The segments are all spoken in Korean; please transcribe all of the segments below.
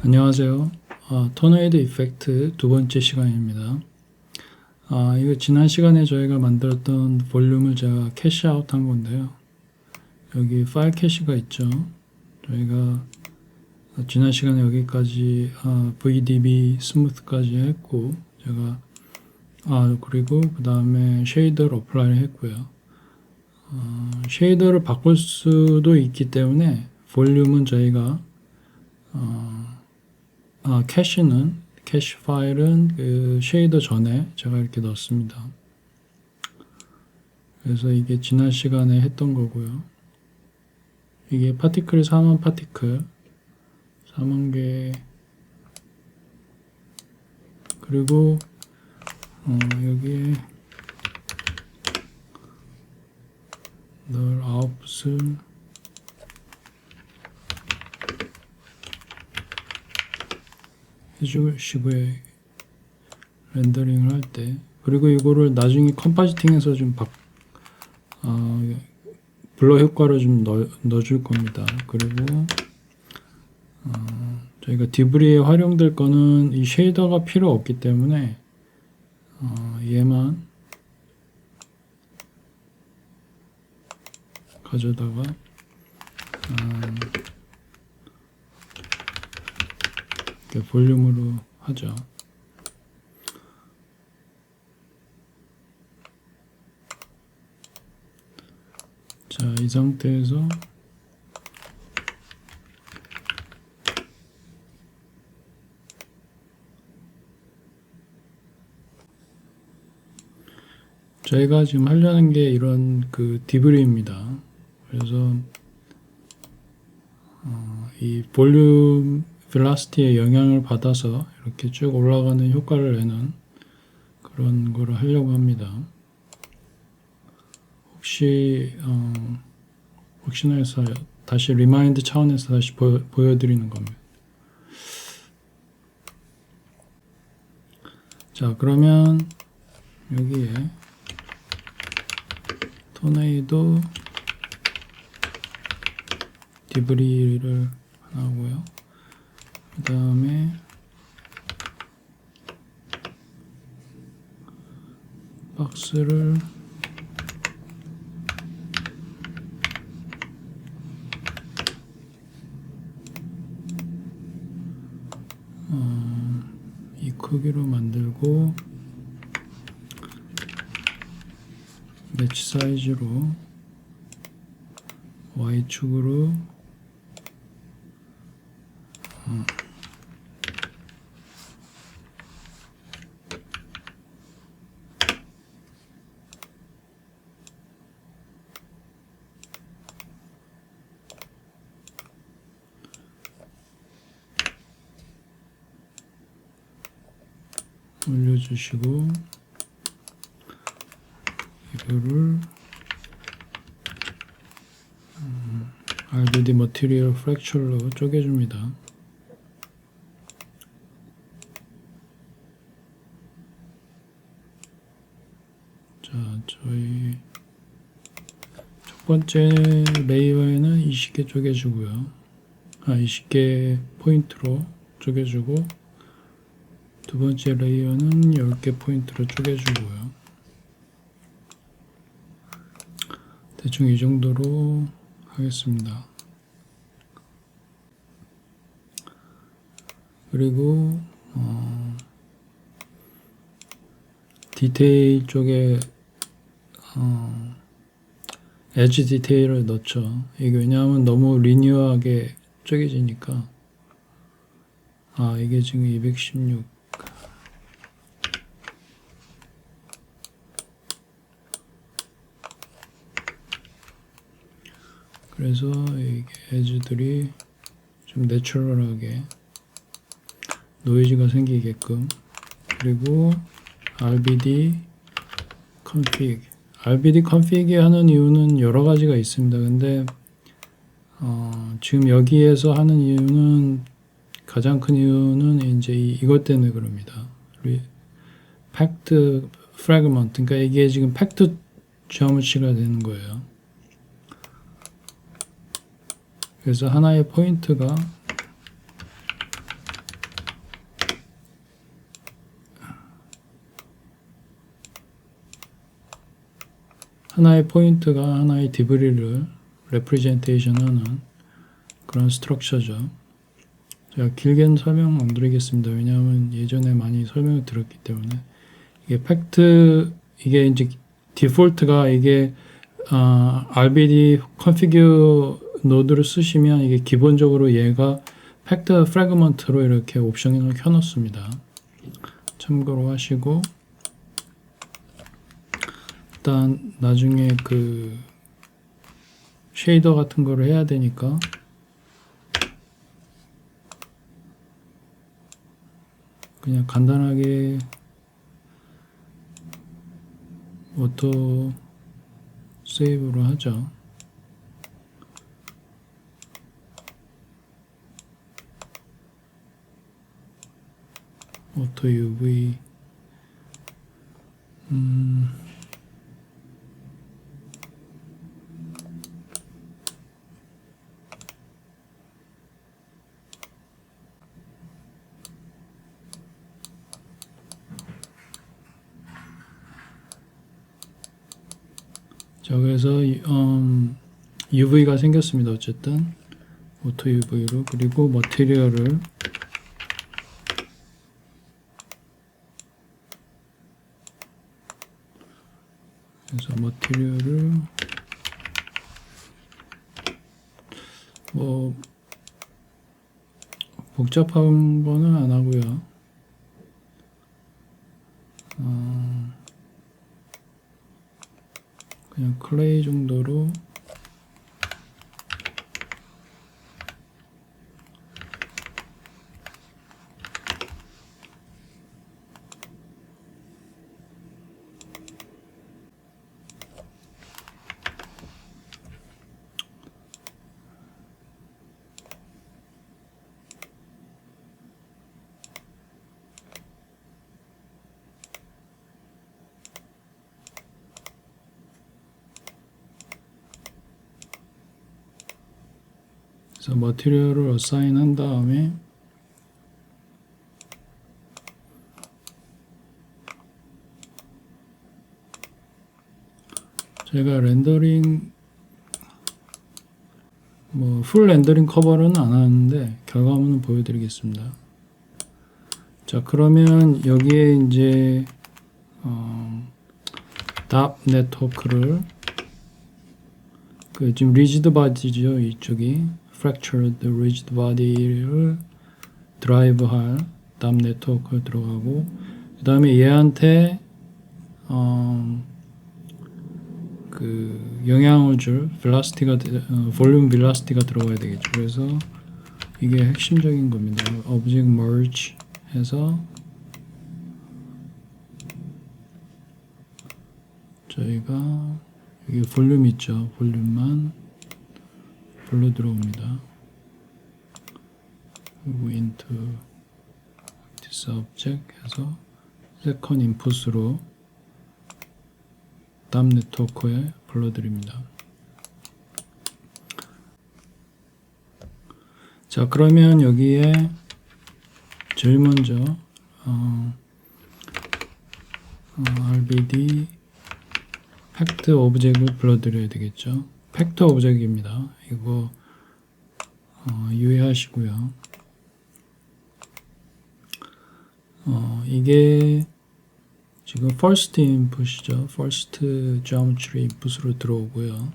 안녕하세요. 토네이도 이펙트 두 번째 시간입니다. 이거 지난 시간에 저희가 만들었던 볼륨을 제가 캐시아웃 한 건데요. 여기 파일 캐시가 있죠. 저희가 지난 시간에 여기까지 VDB 스무스까지 했고, 제가 그리고 그 다음에 쉐이더를 어플라이를 했고요. 쉐이더를 바꿀 수도 있기 때문에 볼륨은 저희가 캐시 파일은 그 쉐이더 전에 제가 이렇게 넣었습니다. 그래서 이게 지난 시간에 했던 거고요. 이게 파티클이 4만 파티클, 4만 개. 그리고 여기에 널 아웃풋을 해주시고요. 렌더링을 할 때. 그리고 이거를 나중에 컴파지팅해서 좀 블러 효과를 좀 넣어줄 겁니다. 그리고 저희가 디브리에 활용될 거는 이 쉐이더가 필요 없기 때문에 얘만 가져다가 이렇게 볼륨으로 하죠. 자, 이 상태에서 저희가 지금 하려는 게 이런 그 디브리입니다. 그래서 이 볼륨 벨라시티에 영향을 받아서 이렇게 쭉 올라가는 효과를 내는 그런 거를 하려고 합니다. 혹시나 해서 다시 리마인드 차원에서 다시 보여드리는 겁니다. 자, 그러면 여기에 토네이도 디브리를 하나 하고요. 그 다음에 박스를 이 크기로 만들고 매치 사이즈로 Y축으로 올려주시고 이거를 RBD 머티리얼 프랙처로 쪼개줍니다. 자, 저희 첫 번째 레이어에는 20개 쪼개주고요. 20개 포인트로 쪼개주고 두 번째 레이어는 10개 포인트로 쪼개주고요. 대충 이 정도로 하겠습니다. 그리고 디테일 쪽에 엣지 디테일을 넣죠. 이게 왜냐하면 너무 리니어하게 쪼개지니까. 이게 지금 216. 그래서 이게 엣지들이 좀 내추럴하게 노이즈가 생기게끔. 그리고 RBD config. RBD config 하는 이유는 여러 가지가 있습니다. 근데 지금 여기에서 하는 이유는 가장 큰 이유는 이제 이것 때문에 그럽니다. 팩트 프래그먼트. 그러니까 이게 지금 팩트 지오메트리가 되는 거예요. 그래서 하나의 포인트가 하나의 포인트가 하나의 디브리를 레프리젠테이션 하는 그런 스트럭처죠. 제가 길게는 설명 안 드리겠습니다. 왜냐하면 예전에 많이 설명을 드렸기 때문에. 이게 팩트, 이게 이제 디폴트가 이게 RBD 컨피규 노드를 쓰시면 이게 기본적으로 얘가 팩트 프래그먼트로 이렇게 옵션을 켜놓습니다. 참고로 하시고, 일단 나중에 그 쉐이더 같은 거를 해야 되니까 그냥 간단하게 오토 세이브로 하죠. 오토 UV 자, 그래서 UV가 생겼습니다. 어쨌든 오토 UV로. 그리고 머티리얼을 그래서 머티리얼을 뭐 복잡한 거는 안 하고요. 그냥 클레이 정도로 그래서 머티리얼을 어사인 한 다음에 제가 렌더링 뭐 풀 렌더링 커버는 안 하는데 결과물은 보여드리겠습니다. 자, 그러면 여기에 이제 답 네트워크를 그 지금 리지드 바디죠, 이쪽이 fractured rigid body를 드라이브할 답 네트워크 들어가고, 그 다음에 얘한테 그 영향을 줄 velocity가 볼륨 velocity가 들어가야 되겠죠. 그래서 이게 핵심적인 겁니다. object merge 해서 저희가 여기 볼륨 있죠. 볼륨만 불러 들어옵니다. 그리고 into this object 해서 second input으로 답 네트워크에 불러드립니다. 자, 그러면 여기에 제일 먼저 RBD 팩트 오브젝트를 불러드려야 되겠죠. 팩트 오브젝트입니다. 이거 유의하시고요. 이게 지금 first input이죠. first geometry input으로 들어오고요.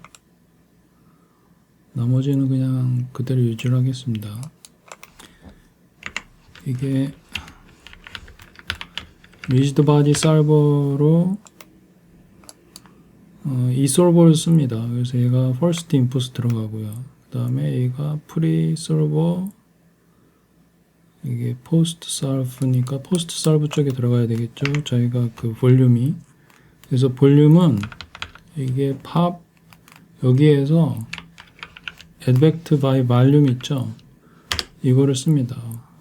나머지는 그냥 그대로 유지를 하겠습니다. 이게 rigid body solver로 이 솔버를 씁니다. 그래서 얘가 first input 들어가고요. 그 다음에 얘가 pre solver, 이게 post solve니까 post solve 쪽에 들어가야 되겠죠. 저희가 그 볼륨이. 그래서 볼륨은 이게 pop 여기에서 advect by volume 있죠. 이거를 씁니다.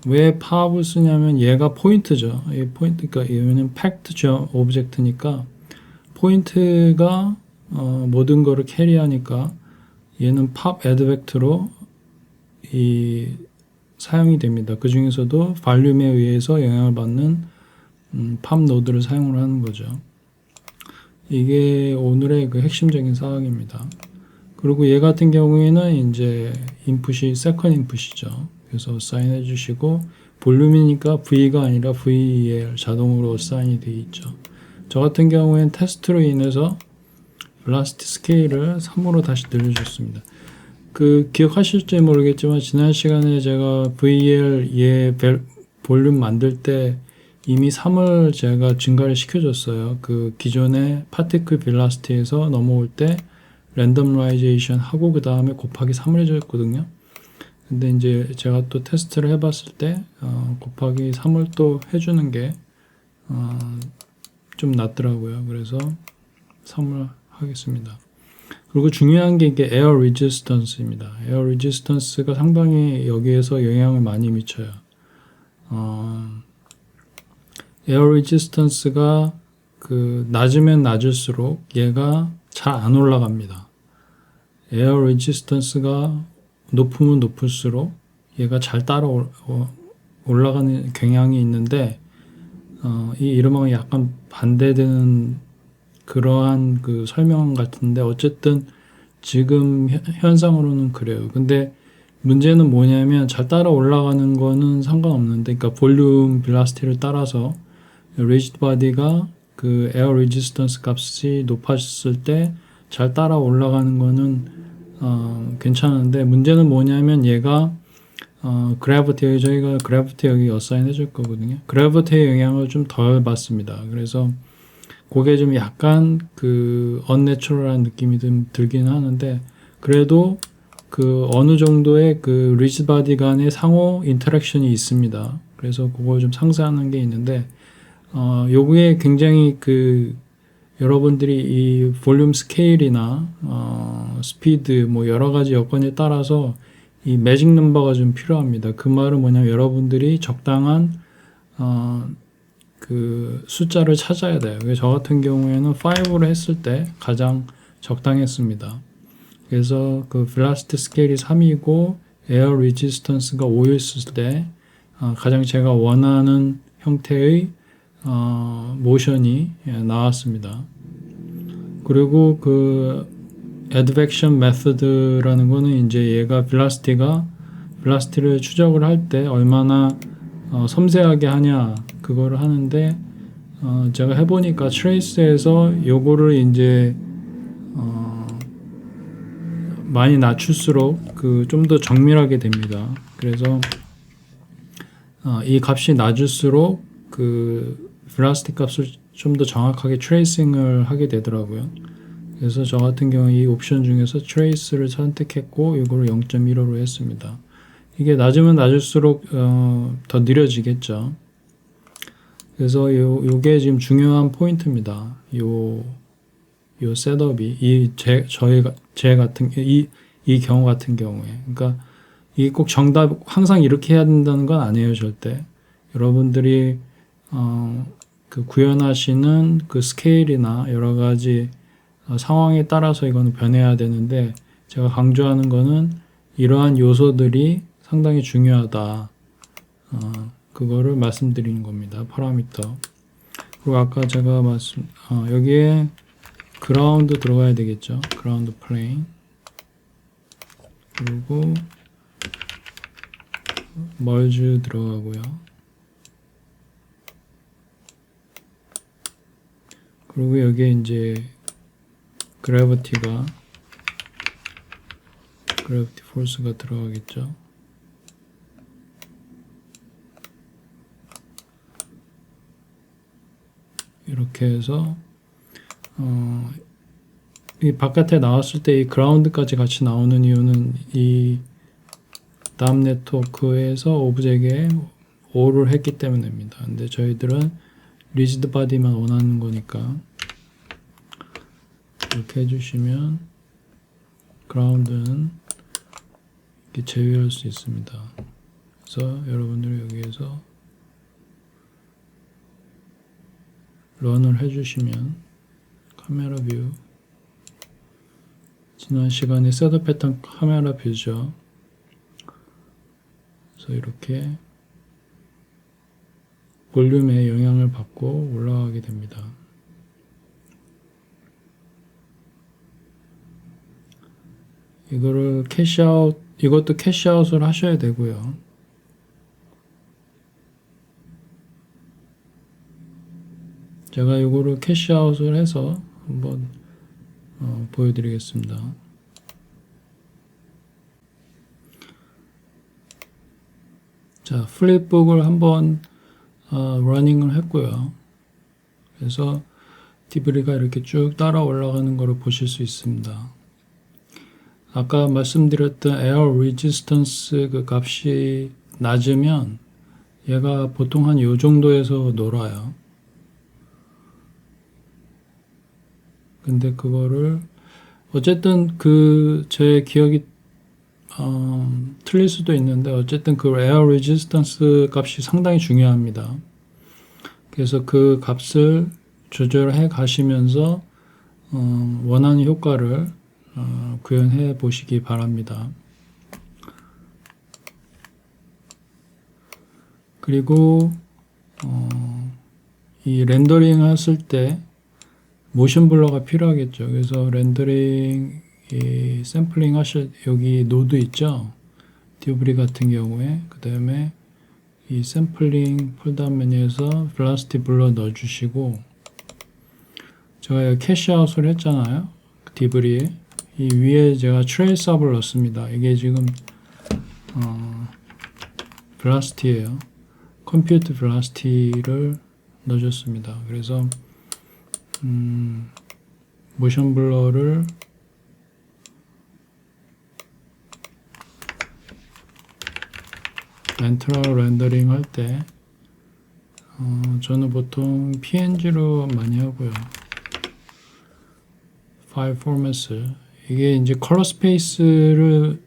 왜 pop을 쓰냐면 얘가 포인트죠. 이 포인트니까 얘는 packed object니까 포인트가 모든 거를 캐리하니까 얘는 pop advect로 이 사용이 됩니다. 그 중에서도 볼륨에 의해서 영향을 받는 pop 노드를 사용을 하는 거죠. 이게 오늘의 그 핵심적인 사항입니다. 그리고 얘 같은 경우에는 이제 인풋이 세컨 인풋이죠. 그래서 사인해 주시고 볼륨이니까 V가 아니라 VL 자동으로 사인이 되어 있죠. 저 같은 경우에는 테스트로 인해서 velocity 스케일을 3으로 다시 늘려줬습니다. 그 기억하실지 모르겠지만 지난 시간에 제가 VL 얘 볼륨 만들 때 이미 3을 제가 증가를 시켜줬어요. 그 기존의 파티클 벨라시티에서 넘어올 때 랜덤라이제이션 하고 그 다음에 곱하기 3을 해줬거든요. 근데 이제 제가 또 테스트를 해봤을 때 곱하기 3을 또 해주는 게 좀 낫더라고요. 그래서 3을 하겠습니다. 그리고 중요한 게 이게 에어 레지스턴스입니다. 에어 레지스턴스가 상당히 여기에서 영향을 많이 미쳐요. 에어 레지스턴스가 그 낮으면 낮을수록 얘가 잘 안 올라갑니다. 에어 레지스턴스가 높으면 높을수록 얘가 잘 따라 올라가는 경향이 있는데 이 이름하고 약간 반대되는 그러한 그 설명 같은데 어쨌든 지금 현상으로는 그래요. 근데 문제는 뭐냐면 잘 따라 올라가는 거는 상관없는데 그러니까 볼륨 벨라시티를 따라서 리지드 바디가 그 에어 레지스턴스 값이 높아졌을 때 잘 따라 올라가는 거는 괜찮은데 문제는 뭐냐면 얘가 그래비티 저희가 그래비티 여기 어사인 해줄 거거든요. 그래비티의 영향을 좀 덜 받습니다. 그래서 그게 좀 약간 그 언내추럴한 느낌이 좀 들긴 하는데 그래도 그 어느 정도의 그 리지드 바디 간의 상호 인터랙션이 있습니다. 그래서 그걸 좀 상쇄하는 게 있는데 요게 굉장히 그 여러분들이 이 볼륨 스케일이나 스피드 뭐 여러 가지 여건에 따라서 이 매직 넘버가 좀 필요합니다. 그 말은 뭐냐면 여러분들이 적당한 그 숫자를 찾아야 돼요. 그래서 저 같은 경우에는 5로 했을 때 가장 적당했습니다. 그래서 그 velocity 스케일이 3이고 에어 레지스턴스가 5였을 때 가장 제가 원하는 형태의 모션이 나왔습니다. 그리고 그 advection method라는 거는 이제 얘가 velocity를 추적을 할 때 얼마나 섬세하게 하냐 그거를 하는데 제가 해보니까 트레이스에서 요거를 이제 많이 낮출수록 그 좀 더 정밀하게 됩니다. 그래서 이 값이 낮을수록 그 velocity 값을 좀 더 정확하게 트레이싱을 하게 되더라고요. 그래서 저 같은 경우 이 옵션 중에서 트레이스를 선택했고 이거를 0.15로 했습니다. 이게 낮으면 낮을수록 더 느려지겠죠. 그래서 요게 지금 중요한 포인트입니다. 요 셋업이 제 같은 이 경우 같은 경우에 그러니까 이게 꼭 정답 항상 이렇게 해야 된다는 건 아니에요. 절대 여러분들이 그 구현하시는 그 스케일이나 여러 가지 상황에 따라서 이거는 변해야 되는데 제가 강조하는 거는 이러한 요소들이 상당히 중요하다. 그거를 말씀드리는 겁니다. 파라미터. 그리고 아까 제가 여기에 그라운드 들어가야 되겠죠. 그라운드 플레인. 그리고 멀즈 들어가고요. 그리고 여기에 이제 그래비티 포스가 들어가겠죠. 이렇게 해서 이 바깥에 나왔을 때 이 그라운드까지 같이 나오는 이유는 이 다음 네트워크에서 오브젝에 5를 했기 때문입니다. 근데 저희들은 리지드 바디만 원하는 거니까 이렇게 해주시면 그라운드는 이렇게 제외할 수 있습니다. 그래서 여러분들이 여기에서 런을 해주시면 카메라 뷰 지난 시간에 셋업 패턴 카메라 뷰죠. 그래서 이렇게 볼륨에 영향을 받고 올라가게 됩니다. 이거를 캐시아웃, 이것도 캐시아웃을 하셔야 되고요. 제가 이거를 캐시아웃을 해서 한번 보여드리겠습니다. 자, 플립북을 한번 러닝을 했고요. 그래서 디브리가 이렇게 쭉 따라 올라가는 것을 보실 수 있습니다. 아까 말씀드렸던 에어 레지스턴스 그 값이 낮으면 얘가 보통 한 요 정도에서 놀아요. 근데 그거를 어쨌든 그 제 기억이 틀릴 수도 있는데 어쨌든 그 에어 레지스턴스 값이 상당히 중요합니다. 그래서 그 값을 조절해 가시면서 원하는 효과를 구현해 보시기 바랍니다. 그리고 이 렌더링 했을 때 모션 블러가 필요하겠죠. 그래서 렌더링 이 샘플링 하실 여기 노드 있죠. 디브리 같은 경우에 그 다음에 이 샘플링 폴더 메뉴에서 벨로시티 블러 넣어주시고 제가 여기 캐시아웃을 했잖아요. 디브리에 이 위에 제가 트레이스업을 넣습니다. 이게 지금 벨로시티예요. 컴퓨트 벨로시티를 넣어줬습니다. 그래서 모션 블러를 렌트럴 렌더링 할 때 저는 보통 PNG로 많이 하고요. 파일 포맷을 이게 이제 컬러 스페이스를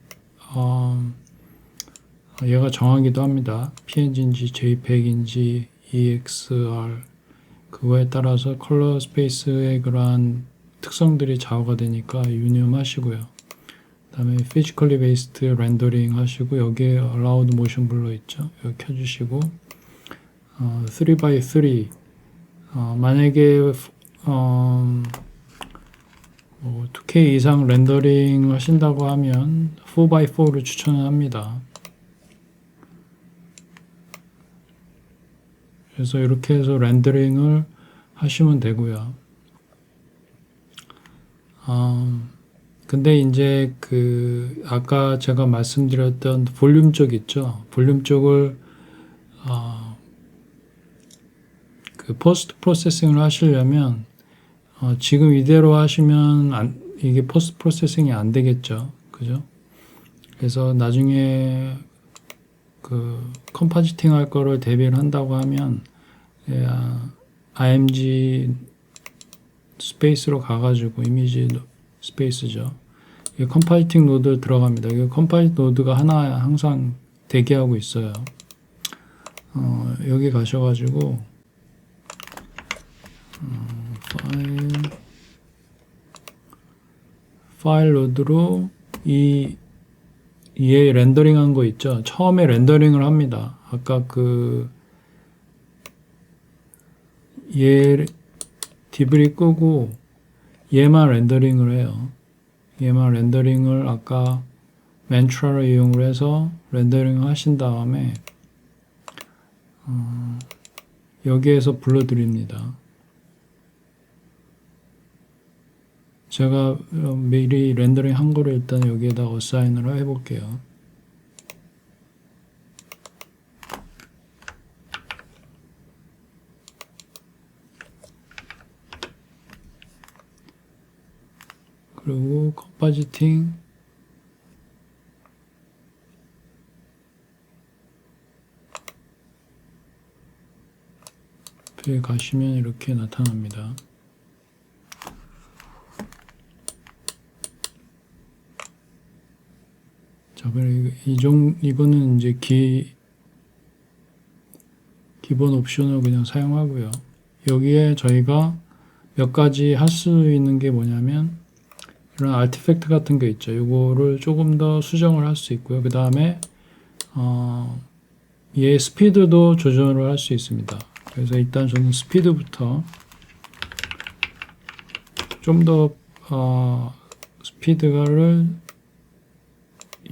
얘가 정하기도 합니다. PNG인지 JPEG인지 EXR 그거에 따라서 컬러 스페이스의 그러한 특성들이 좌우가 되니까 유념하시고요. 그 다음에 physically based rendering 하시고 여기에 allowed motion blur 있죠. 여기 켜주시고 3x3 만약에 2K 이상 렌더링 하신다고 하면 4x4를 추천합니다. 그래서 이렇게 해서 렌더링을 하시면 되고요. 근데 이제 그 아까 제가 말씀드렸던 볼륨 쪽 있죠. 볼륨 쪽을 그 포스트 프로세싱을 하시려면 지금 이대로 하시면 이게 포스트 프로세싱이 안 되겠죠. 그죠? 그래서 나중에 그 컴포지팅 할 거를 대비를 한다고 하면 IMG 스페이스로 가가지고 이미지 스페이스죠. 이 컴포지팅 노드 들어갑니다. 이 컴포지팅 노드가 하나 항상 대기하고 있어요. 여기 가셔가지고 파일 노드로 얘 렌더링 한 거 있죠. 처음에 렌더링을 합니다. 아까 얘 디브리 끄고 얘만 렌더링을 해요. 얘만 렌더링을 아까 맨트라를 이용을 해서 렌더링을 하신 다음에 여기에서 불러드립니다. 제가 미리 렌더링 한 거를 일단 여기에다 어사인을 해볼게요. 그리고 컴포지팅 에 가시면 이렇게 나타납니다. 자, 이거는 이제 기본 옵션을 그냥 사용하고요. 여기에 저희가 몇 가지 할 수 있는 게 뭐냐면 이런 아티팩트 같은 게 있죠. 이거를 조금 더 수정을 할 수 있고요. 그 다음에 얘 스피드도 조절을 할 수 있습니다. 그래서 일단 저는 스피드부터 좀 더 스피드를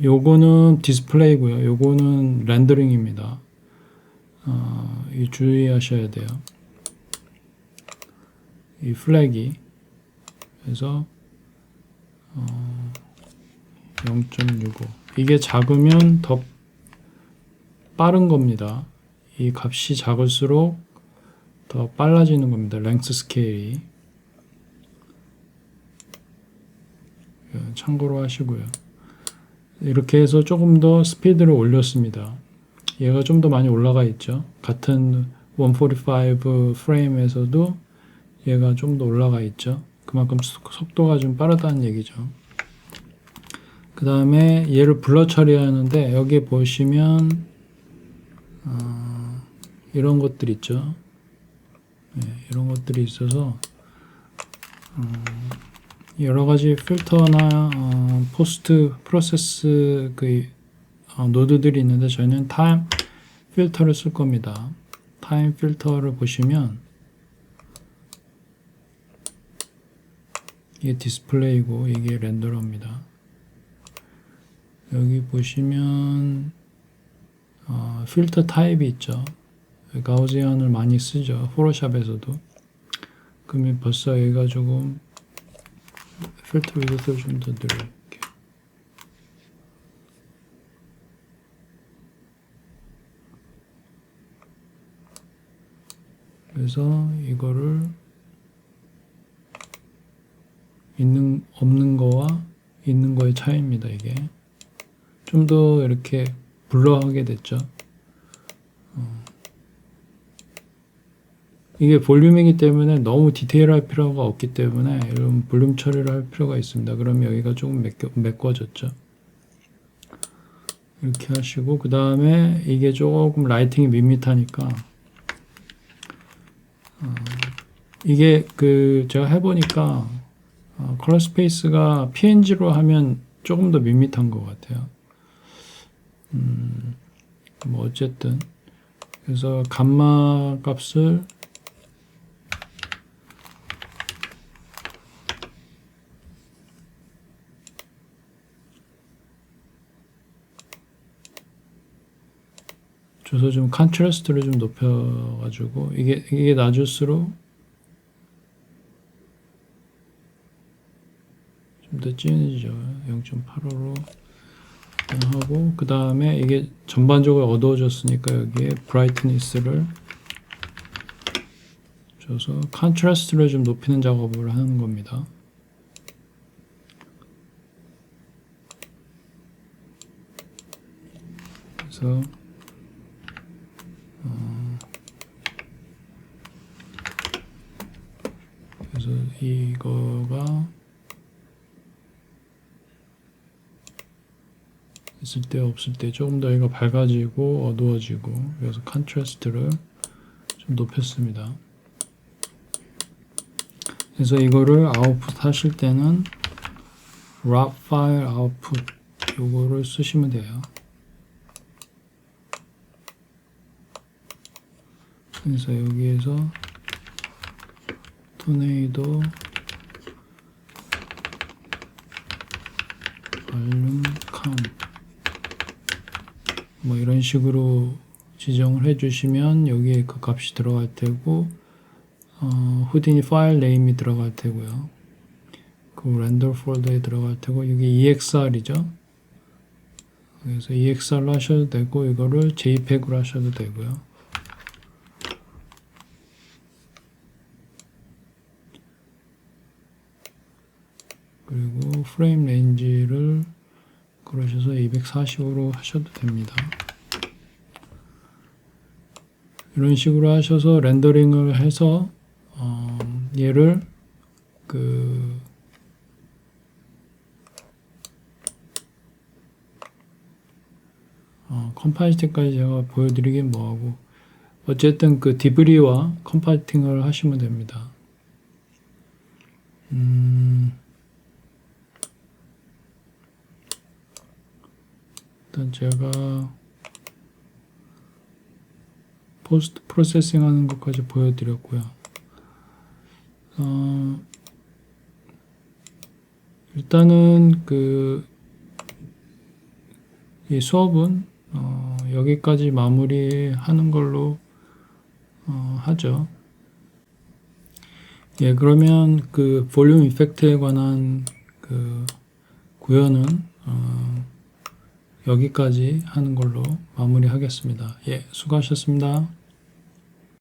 요거는 디스플레이고요. 요거는 렌더링입니다. 이 주의하셔야 돼요. 이 플래기. 그래서 0.65. 이게 작으면 더 빠른 겁니다. 이 값이 작을수록 더 빨라지는 겁니다. 랭스 스케일이. 참고로 하시고요. 이렇게 해서 조금 더 스피드를 올렸습니다. 얘가 좀 더 많이 올라가 있죠. 같은 145 프레임에서도 얘가 좀 더 올라가 있죠. 그만큼 속도가 좀 빠르다는 얘기죠. 그 다음에 얘를 블러 처리하는데 여기 보시면 이런 것들 있죠. 이런 것들이 있어서 여러 가지 필터나 포스트 프로세스 노드들이 있는데 저희는 타임 필터를 쓸 겁니다. 타임 필터를 보시면 이게 디스플레이고 이게 렌더러입니다. 여기 보시면 필터 타입이 있죠. 가우지안을 많이 쓰죠. 포토샵에서도. 그러면 벌써 여기가 조금 필터 위드를 좀 더 늘릴게요. 그래서 이거를 없는 거와 있는 거의 차이입니다. 이게 좀 더 이렇게 블러하게 됐죠. 이게 볼륨이기 때문에 너무 디테일할 필요가 없기 때문에 이런 볼륨 처리를 할 필요가 있습니다. 그러면 여기가 조금 메꿔졌죠. 이렇게 하시고 그 다음에 이게 조금 라이팅이 밋밋하니까 이게 제가 해보니까 컬러 스페이스가 PNG로 하면 조금 더 밋밋한 것 같아요. 뭐 어쨌든 그래서 감마 값을 줘서 좀 컨트라스트를 좀 높여가지고 이게 낮을수록 좀 더 진해지죠. 0.85로 하고 그 다음에 이게 전반적으로 어두워졌으니까 여기에 브라이트니스를 줘서 컨트라스트를 좀 높이는 작업을 하는 겁니다. 그래서 이거가 있을 때 없을 때 조금 더 얘가 밝아지고 어두워지고 그래서 컨트라스트를 좀 높였습니다. 그래서 이거를 아웃풋 하실 때는 락 파일 아웃풋 요거를 쓰시면 돼요. 그래서 여기에서 토네이도 볼륨 카운트 뭐 이런 식으로 지정을 해주시면 여기에 그 값이 들어갈 테고 후디니 파일 네임이 들어갈 테고요. 그 렌더 폴더에 들어갈 테고 여기 EXR이죠. 그래서 EXR로 하셔도 되고 이거를 JPEG으로 하셔도 되고요. 그리고 프레임 레인지를 그러셔서 240으로 하셔도 됩니다. 이런 식으로 하셔서 렌더링을 해서 얘를 컴파이팅까지 제가 보여드리긴 뭐하고 어쨌든 그 디브리와 컴파이팅을 하시면 됩니다. 일단 제가 포스트 프로세싱 하는 것까지 보여드렸고요. 일단은 이 수업은 여기까지 마무리하는 걸로 하죠. 예, 그러면 그 볼륨 이펙트에 관한 그 구현은 여기까지 하는 걸로 마무리하겠습니다. 예, 수고하셨습니다.